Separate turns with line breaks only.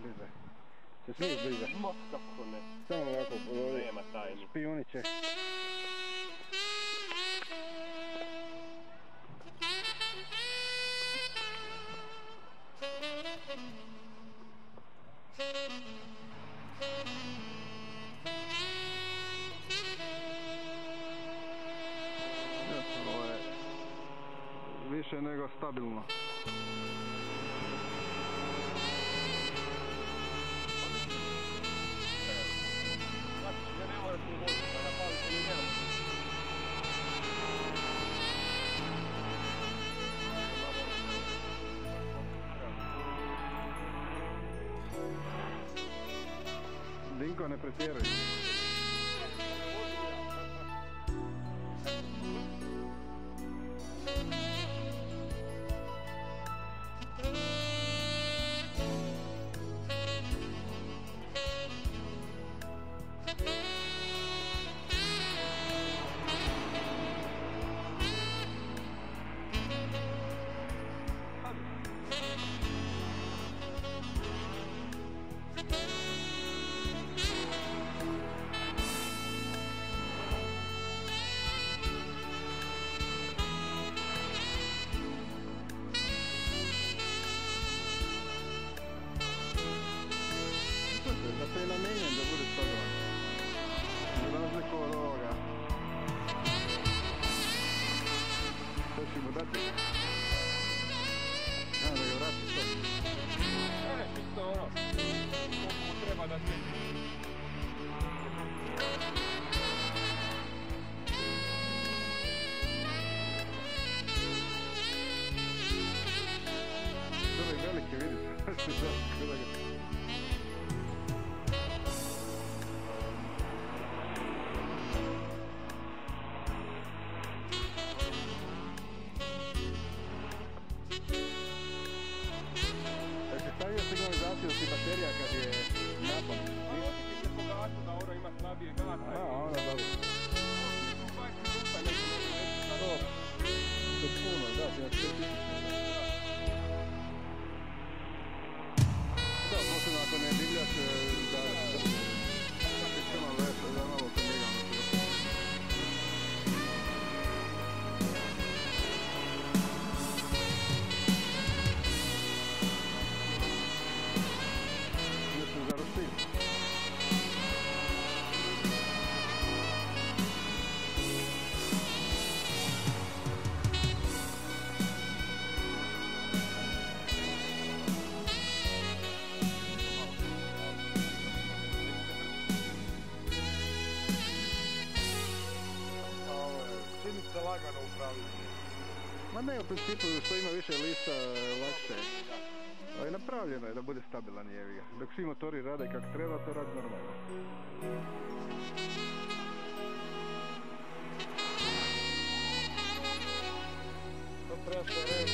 Bliže. Se smiješ bliže?
Ma, kako ne.
Samo ovako,
Nema tajni.
špijuniće. Ovo je više nego stabilno. Dinko, ne pretjeruj. Da se je namenjen da bude stabilan. Za razliku od ovoga. Što ću mu dati? Da ga vrati to.
Čisto ono. Koliko treba da se...
Dobro je veliki, vidite. Stavio signalizaciju si baterija kad je napon.
Ovo ti se pogasu da ono ima slabije gasa.
A, ono dobro. To puno, da, ti na 4000. Da, posebno ako ne divljaš da samo lepo, da malo pomigamo.
Čini se lagano upravljati.
Ma ne, u principu što ima više lista lakše. Ali napravljeno je da bude stabilan jeviga. Dok svi motori rade kako treba, to radi normalno. To treba se